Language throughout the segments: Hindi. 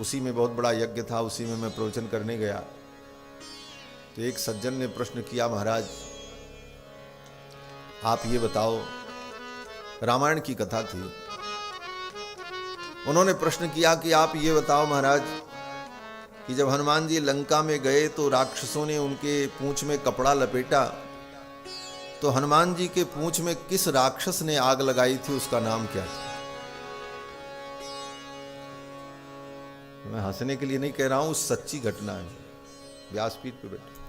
उसी में बहुत बड़ा यज्ञ था, उसी में मैं प्रवचन करने गया। तो एक सज्जन ने प्रश्न किया, महाराज आप ये बताओ, रामायण की कथा थी। उन्होंने प्रश्न किया कि आप ये बताओ महाराज कि जब हनुमान जी लंका में गए तो राक्षसों ने उनके पूंछ में कपड़ा लपेटा, तो हनुमान जी के पूंछ में किस राक्षस ने आग लगाई थी, उसका नाम क्या था? मैं हंसने के लिए नहीं कह रहा हूं, सच्ची घटना है, व्यासपीठ पे बैठे।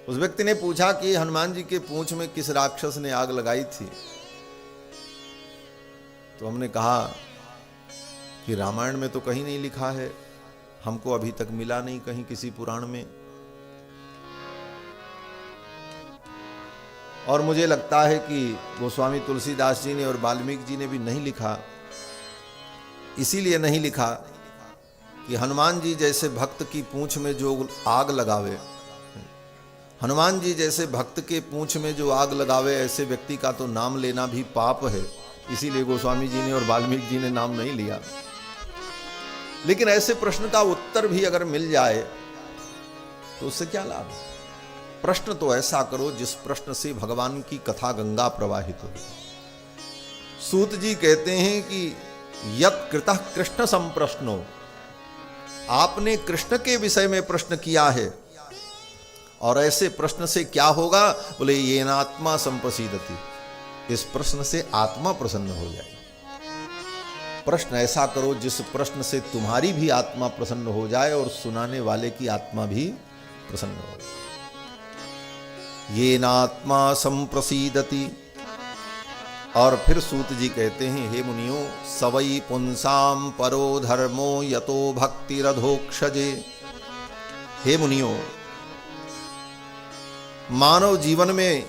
उस व्यक्ति ने पूछा कि हनुमान जी के पूंछ में किस राक्षस ने आग लगाई थी? तो हमने कहा कि रामायण में तो कहीं नहीं लिखा है, हमको अभी तक मिला नहीं कहीं किसी पुराण में, और मुझे लगता है कि गोस्वामी तुलसीदास जी ने और वाल्मीकि जी ने भी नहीं लिखा। इसीलिए नहीं लिखा कि हनुमान जी जैसे भक्त की पूंछ में जो आग लगावे, हनुमान जी जैसे भक्त के पूंछ में जो आग लगावे, ऐसे व्यक्ति का तो नाम लेना भी पाप है। इसीलिए गोस्वामी जी ने और वाल्मीकि जी ने नाम नहीं लिया। लेकिन ऐसे प्रश्न का उत्तर भी अगर मिल जाए तो उससे क्या लाभ? प्रश्न तो ऐसा करो जिस प्रश्न से भगवान की कथा गंगा प्रवाहित हो। सूत जी कहते हैं कि यत् कृतः कृष्ण संप्रश्नो, आपने कृष्ण के विषय में प्रश्न किया है, और ऐसे प्रश्न से क्या होगा? बोले येनात्मा संप्रसीदति, इस प्रश्न से आत्मा प्रसन्न हो जाए। प्रश्न ऐसा करो जिस प्रश्न से तुम्हारी भी आत्मा प्रसन्न हो जाए और सुनाने वाले की आत्मा भी प्रसन्न हो जाए। येनात्मा संप्रसीदति। और फिर सूत जी कहते हैं, हे मुनियो, सवई पुंसाम परो धर्मो यतो भक्तिरधोक्षजे। हे मुनियो, मानव जीवन में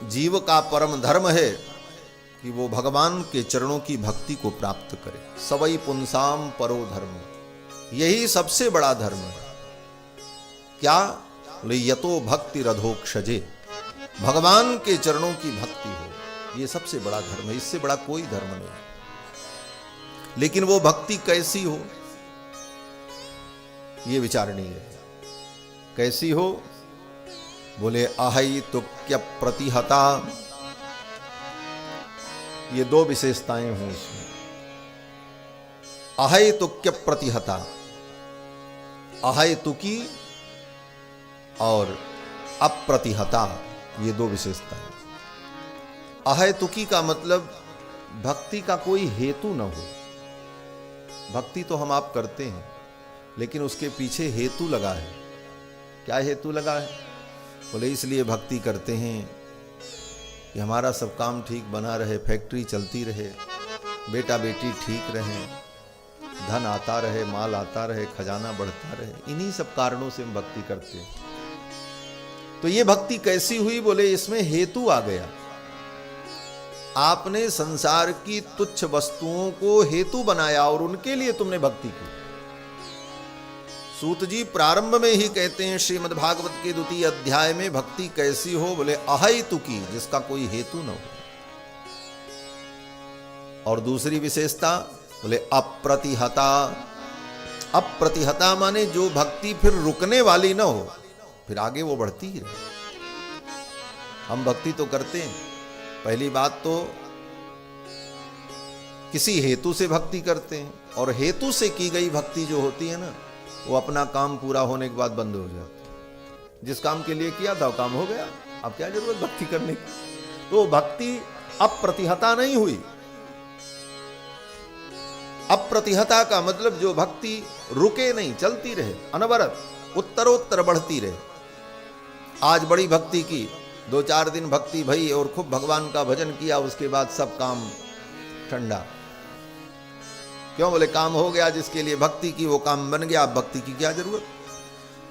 जीव का परम धर्म है कि वो भगवान के चरणों की भक्ति को प्राप्त करे। सवई पुंसाम परो धर्म, यही सबसे बड़ा धर्म है। क्या? यतो भक्तिरधोक्षजे, भगवान के चरणों की भक्ति हो, ये सबसे बड़ा धर्म है, इससे बड़ा कोई धर्म नहीं। लेकिन वो भक्ति कैसी हो, ये विचारणीय है। कैसी हो? बोले अहैतुक्य प्रतिहता, ये दो विशेषताएं हों इसमें। अहैतुक्य प्रतिहता, अहैतुकी और अप्रतिहता, ये दो विशेषताएं। अहैतुकी का मतलब भक्ति का कोई हेतु न हो। भक्ति तो हम आप करते हैं, लेकिन उसके पीछे हेतु लगा है। क्या हेतु लगा है? बोले इसलिए भक्ति करते हैं कि हमारा सब काम ठीक बना रहे, फैक्ट्री चलती रहे, बेटा बेटी ठीक रहे, धन आता रहे, माल आता रहे, खजाना बढ़ता रहे। इन्हीं सब कारणों से हम भक्ति करते हैं। तो ये भक्ति कैसी हुई? बोले इसमें हेतु आ गया। आपने संसार की तुच्छ वस्तुओं को हेतु बनाया और उनके लिए तुमने भक्ति की। सूत जी प्रारंभ में ही कहते हैं श्रीमद् भागवत के 2 अध्याय में, भक्ति कैसी हो? बोले अहैतुकी, जिसका कोई हेतु न हो। और दूसरी विशेषता बोले अप्रतिहता। अप्रतिहता माने जो भक्ति फिर रुकने वाली न हो, फिर आगे वो बढ़ती ही रहे। हम भक्ति तो करते हैं, पहली बात तो किसी हेतु से भक्ति करते हैं, और हेतु से की गई भक्ति जो होती है ना, वो अपना काम पूरा होने के बाद बंद हो जाती है। जिस काम के लिए किया था वो काम हो गया, अब क्या जरूरत भक्ति करने की? तो भक्ति अप्रतिहता नहीं हुई। अप्रतिहता का मतलब जो भक्ति रुके नहीं, चलती रहे, अनवरत उत्तरोत्तर बढ़ती रहे। आज बड़ी भक्ति की, 2-4 दिन भक्ति भई और खूब भगवान का भजन किया, उसके बाद सब काम ठंडा। क्यों? बोले काम हो गया, जिसके लिए भक्ति की वो काम बन गया, अब भक्ति की क्या जरूरत?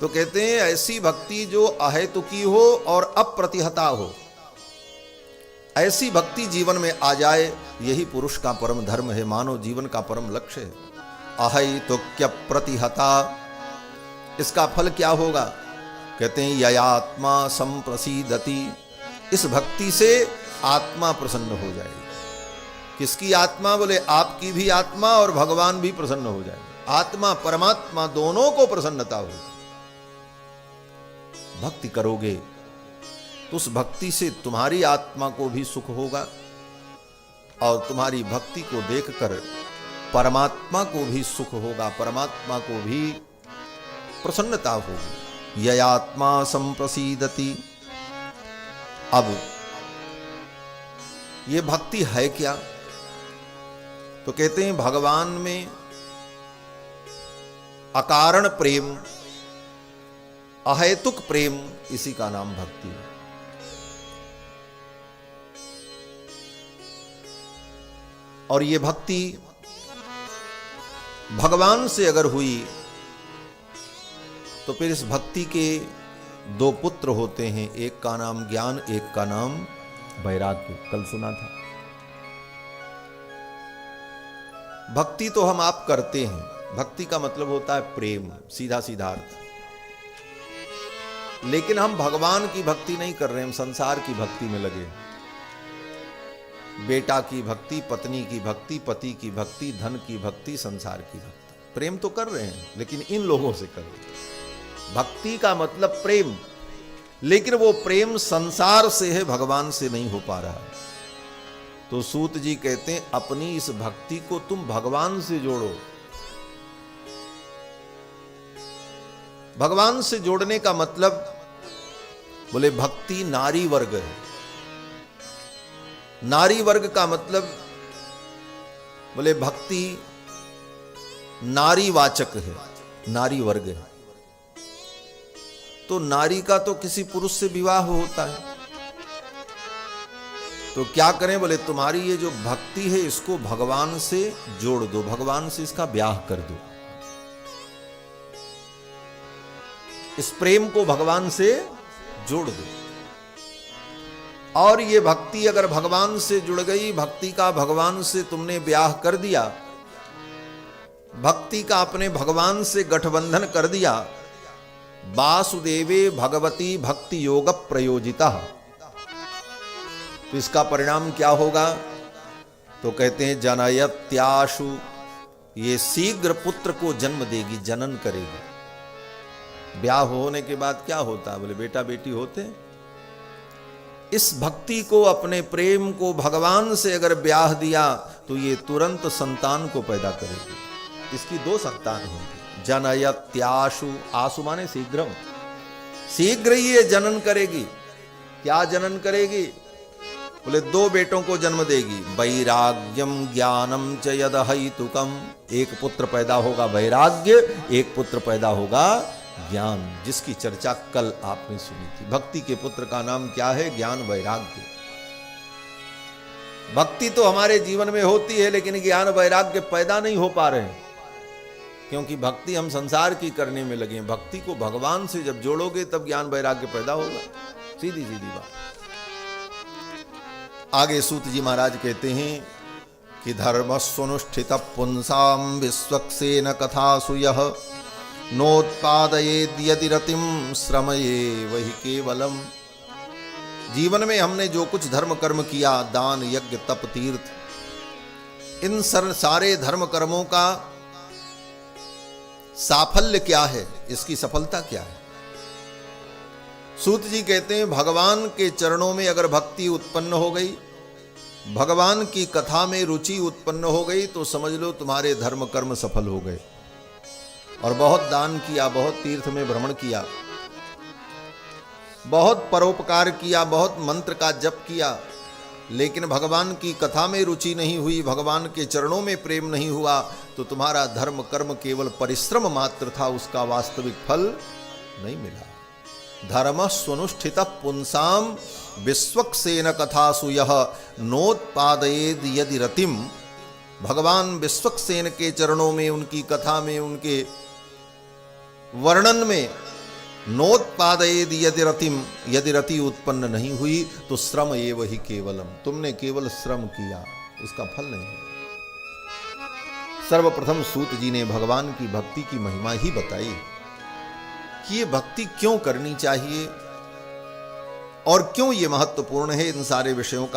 तो कहते हैं ऐसी भक्ति जो अहेतुकी हो और अप्रतिहता हो, ऐसी भक्ति जीवन में आ जाए, यही पुरुष का परम धर्म है, मानव जीवन का परम लक्ष्य है। अहैतुक्य प्रतिहता, इसका फल क्या होगा? कहते हैं ययात्मा संप्रसीदति, इस भक्ति से आत्मा प्रसन्न हो जाएगी। किसकी आत्मा? बोले आपकी भी आत्मा और भगवान भी प्रसन्न हो जाए। आत्मा परमात्मा दोनों को प्रसन्नता होगी। भक्ति करोगे तो उस भक्ति से तुम्हारी आत्मा को भी सुख होगा और तुम्हारी भक्ति को देखकर परमात्मा को भी सुख होगा, परमात्मा को भी प्रसन्नता होगी। ययात्मा संप्रसीदति। अब ये भक्ति है क्या? तो कहते हैं भगवान में अकारण प्रेम, अहेतुक प्रेम, इसी का नाम भक्ति है। और ये भक्ति भगवान से अगर हुई तो फिर इस भक्ति के दो पुत्र होते हैं, एक का नाम ज्ञान, एक का नाम वैराग्य। कल सुना था। भक्ति तो हम आप करते हैं, भक्ति का मतलब होता है प्रेम, सीधा सीधा अर्थ। लेकिन हम भगवान की भक्ति नहीं कर रहे, हम संसार की भक्ति में लगे। बेटा की भक्ति, पत्नी की भक्ति, पति की भक्ति, धन की भक्ति, संसार की भक्ति। प्रेम तो कर रहे हैं लेकिन इन लोगों से कर रहे हैं। भक्ति का मतलब प्रेम, लेकिन वो प्रेम संसार से है, भगवान से नहीं हो पा रहा। तो सूत जी कहते हैं अपनी इस भक्ति को तुम भगवान से जोड़ो। भगवान से जोड़ने का मतलब, बोले भक्ति नारी वर्ग है। नारी वर्ग का मतलब, बोले भक्ति नारी वाचक है, नारी वर्ग है। तो नारी का तो किसी पुरुष से विवाह होता है, तो क्या करें? बोले तुम्हारी ये जो भक्ति है इसको भगवान से जोड़ दो, भगवान से इसका ब्याह कर दो। इस प्रेम को भगवान से जोड़ दो। और ये भक्ति अगर भगवान से जुड़ गई, भक्ति का भगवान से तुमने ब्याह कर दिया, भक्ति का अपने भगवान से गठबंधन कर दिया, वासुदेवे भगवती भक्ति योग प्रयोजिता, तो इसका परिणाम क्या होगा? तो कहते हैं जनयत्याशु, ये शीघ्र पुत्र को जन्म देगी, जनन करेगी। ब्याह होने के बाद क्या होता है? बोले बेटा बेटी होते। इस भक्ति को, अपने प्रेम को भगवान से अगर ब्याह दिया तो ये तुरंत संतान को पैदा करेगी। इसकी दो संतान होंगी। जनयत्याशु, आशु माने शीघ्रम, शीघ्र ही ये जनन करेगी। क्या जनन करेगी? बोले दो बेटों को जन्म देगी। वैराग्यम ज्ञानम च यदहैतुकम, एक पुत्र पैदा होगा वैराग्य, एक पुत्र पैदा होगा ज्ञान, जिसकी चर्चा कल आपने सुनी थी। भक्ति के पुत्र का नाम क्या है? ज्ञान वैराग्य। भक्ति तो हमारे जीवन में होती है लेकिन ज्ञान वैराग्य पैदा नहीं हो पा रहे हैं, क्योंकि भक्ति हम संसार की करने में लगे। भक्ति को भगवान से जब जोड़ोगे तब ज्ञान वैराग्य पैदा होगा। सीधी सीधी बात। आगे सूत जी महाराज कहते हैं कि धर्मस्वनुष्ठित पुंसाम विश्वक्सेन कथासु यः नोत्पादयेद् यदि रतिम श्रमये वही केवलम। जीवन में हमने जो कुछ धर्म कर्म किया, दान यज्ञ तप तीर्थ, इन सारे धर्म कर्मों का साफल्य क्या है? इसकी सफलता क्या है? सूत जी कहते हैं भगवान के चरणों में अगर भक्ति उत्पन्न हो गई, भगवान की कथा में रुचि उत्पन्न हो गई, तो समझ लो तुम्हारे धर्म कर्म सफल हो गए। और बहुत दान किया, बहुत तीर्थ में भ्रमण किया, बहुत परोपकार किया, बहुत मंत्र का जप किया, लेकिन भगवान की कथा में रुचि नहीं हुई, भगवान के चरणों में प्रेम नहीं हुआ, तो तुम्हारा धर्म कर्म केवल परिश्रम मात्र था, उसका वास्तविक फल नहीं मिला। धर्म स्वनुष्ठित पुंसाम विश्वक्सेन कथासु यः नोत्पादयेद् यदि रतिम। भगवान विश्वक्सेन के चरणों में, उनकी कथा में, उनके वर्णन में नोत्पादयेद् यदि रतिम, यदि रति उत्पन्न नहीं हुई तो श्रम एव हि केवलम, तुमने केवल श्रम किया, उसका फल नहीं। सर्वप्रथम सूत जी ने भगवान की भक्ति की महिमा ही बताई कि ये भक्ति क्यों करनी चाहिए और क्यों ये महत्वपूर्ण है। इन सारे विषयों का